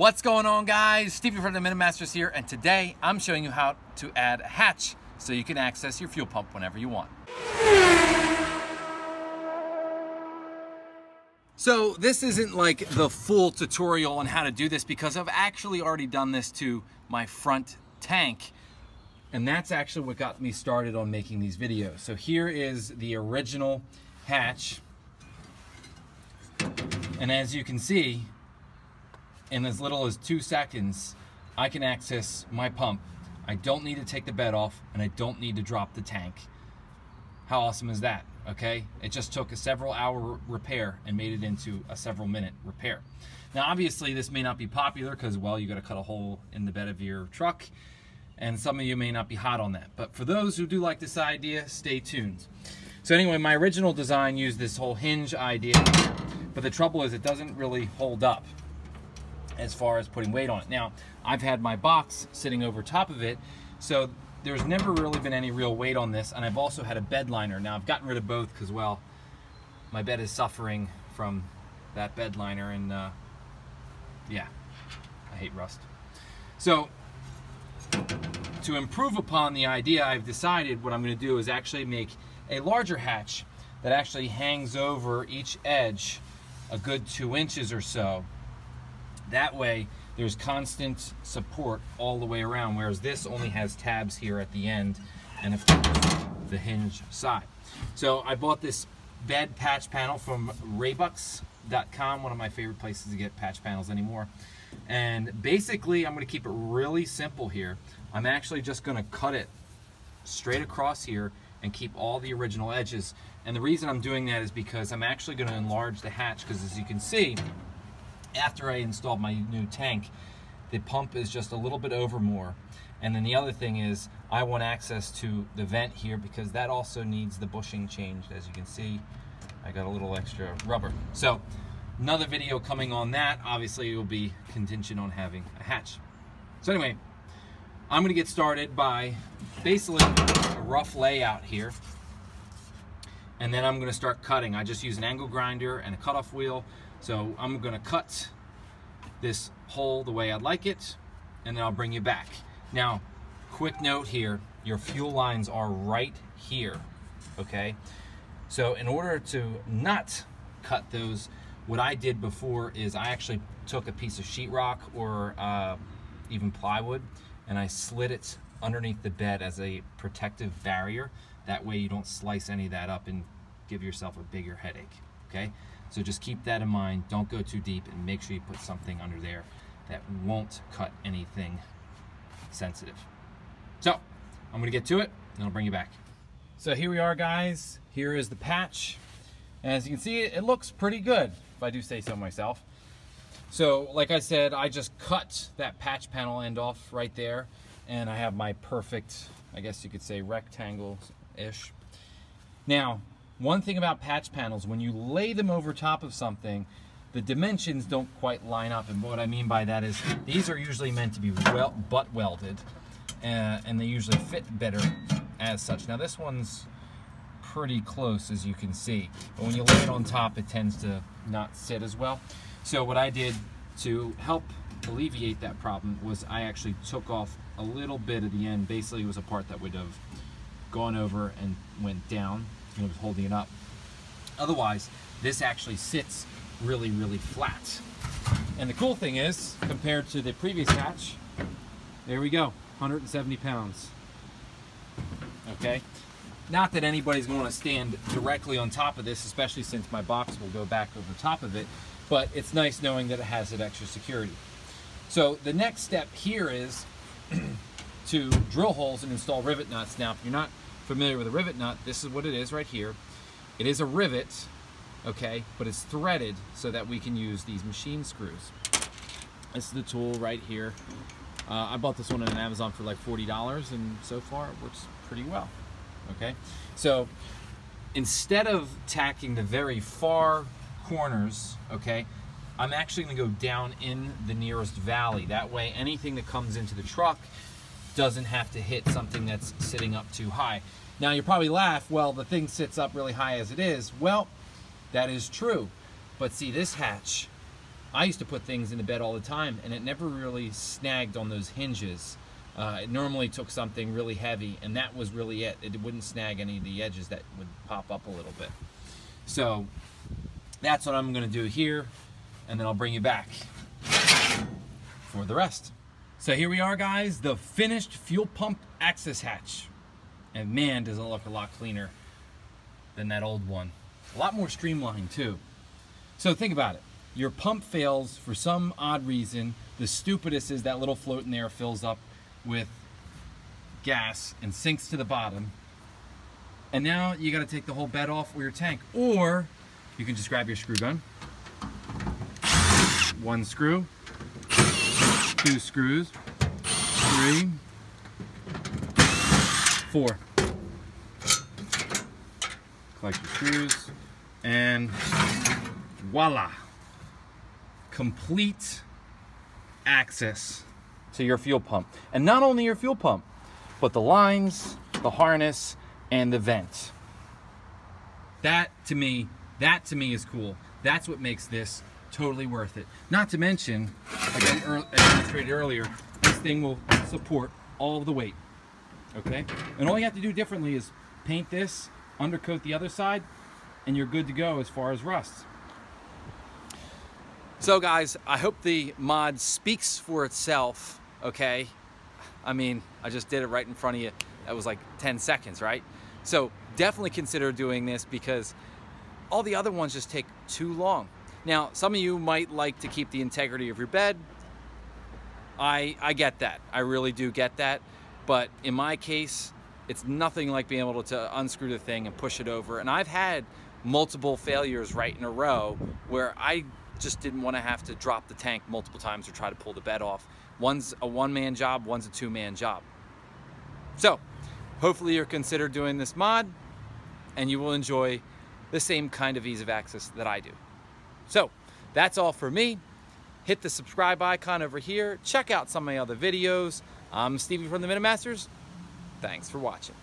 What's going on, guys? Stevie from the Minimasters here, and today I'm showing you how to add a hatch so you can access your fuel pump whenever you want. So this isn't like the full tutorial on how to do this because I've actually already done this to my front tank, and that's actually what got me started on making these videos. So here is the original hatch, and as you can see, in as little as 2 seconds, I can access my pump. I don't need to take the bed off, and I don't need to drop the tank. How awesome is that, okay? It just took a several-hour repair and made it into a several-minute repair. Now, obviously, this may not be popular because, well, you gotta cut a hole in the bed of your truck, and some of you may not be hot on that. But for those who do like this idea, stay tuned. So anyway, my original design used this whole hinge idea, but the trouble is it doesn't really hold up as far as putting weight on it. Now, I've had my box sitting over top of it, so there's never really been any real weight on this, and I've also had a bed liner. Now, I've gotten rid of both because, well, my bed is suffering from that bed liner, and yeah, I hate rust. So, to improve upon the idea, I've decided what I'm going to do is actually make a larger hatch that actually hangs over each edge a good 2 inches or so. That way, there's constant support all the way around, whereas this only has tabs here at the end and of course the hinge side. So I bought this bed patch panel from Raybucks.com, one of my favorite places to get patch panels anymore. And basically, I'm going to keep it really simple here. I'm actually just going to cut it straight across here and keep all the original edges. And the reason I'm doing that is because I'm actually going to enlarge the hatch, because as you can see, after I installed my new tank, the pump is just a little bit over more. And then the other thing is I want access to the vent here because that also needs the bushing changed. As you can see, I got a little extra rubber. So another video coming on that. Obviously it will be contingent on having a hatch. So anyway, I'm gonna get started by basically a rough layout here. And then I'm gonna start cutting. I just use an angle grinder and a cutoff wheel. So I'm gonna cut this hole the way I'd like it, and then I'll bring you back. Now, quick note here, your fuel lines are right here, okay? So in order to not cut those, what I did before is I actually took a piece of sheetrock or even plywood, and I slid it underneath the bed as a protective barrier. That way you don't slice any of that up and give yourself a bigger headache, okay? So just keep that in mind. Don't go too deep, and make sure you put something under there that won't cut anything sensitive. So I'm gonna get to it and I'll bring you back. So here we are, guys. Here is the patch. As you can see, it looks pretty good, if I do say so myself. So like I said, I just cut that patch panel end off right there, and I have my perfect, I guess you could say, rectangle-ish. Now, one thing about patch panels, when you lay them over top of something, the dimensions don't quite line up. And what I mean by that is these are usually meant to be butt welded, and they usually fit better as such. Now this one's pretty close, as you can see, but when you lay it on top, it tends to not sit as well. So what I did to help alleviate that problem was I actually took off a little bit at the end. Basically, it was a part that would have gone over and went down. It was holding it up. Otherwise, this actually sits really, really flat. And the cool thing is, compared to the previous hatch, there we go, 170 pounds. Okay? Not that anybody's going to stand directly on top of this, especially since my box will go back over top of it, but it's nice knowing that it has that extra security. So the next step here is to drill holes and install rivet nuts. Now, if you're not familiar with a rivet nut, this is what it is right here. It is a rivet, okay, but it's threaded so that we can use these machine screws. This is the tool right here. I bought this one on Amazon for like $40, and so far it works pretty well, okay? So instead of tacking the very far corners, okay, I'm actually gonna go down in the nearest valley. That way anything that comes into the truck doesn't have to hit something that's sitting up too high. Now you probably laugh, well, the thing sits up really high as it is. Well, that is true. But see, this hatch I used to put things in the bed all the time, and it never really snagged on those hinges. It normally took something really heavy, and that was really it. It wouldn't snag any of the edges that would pop up a little bit. So that's what I'm going to do here, and then I'll bring you back for the rest. So here we are, guys, the finished fuel pump access hatch. And man, does it look a lot cleaner than that old one. A lot more streamlined too. So think about it. Your pump fails for some odd reason. The stupidest is that little float in there fills up with gas and sinks to the bottom. And now you got to take the whole bed off or your tank. Or you can just grab your screw gun. One screw, two screws, three, four. Collect your screws, and voila. Complete access to your fuel pump. And not only your fuel pump, but the lines, the harness, and the vent. That to me is cool. That's what makes this totally worth it. Not to mention, like I demonstrated earlier, this thing will support all of the weight. Okay? And all you have to do differently is paint this, undercoat the other side, and you're good to go as far as rust. So guys, I hope the mod speaks for itself, okay? I mean, I just did it right in front of you. That was like 10 seconds, right? So definitely consider doing this because all the other ones just take too long. Now, some of you might like to keep the integrity of your bed. I get that. I really do get that. But in my case, it's nothing like being able to unscrew the thing and push it over. And I've had multiple failures right in a row where I just didn't want to have to drop the tank multiple times or try to pull the bed off. One's a one-man job, one's a two-man job. So hopefully you'll consider doing this mod and you will enjoy the same kind of ease of access that I do. So that's all for me. Hit the subscribe icon over here. Check out some of my other videos. I'm Stevie from the Minute Masters. Thanks for watching.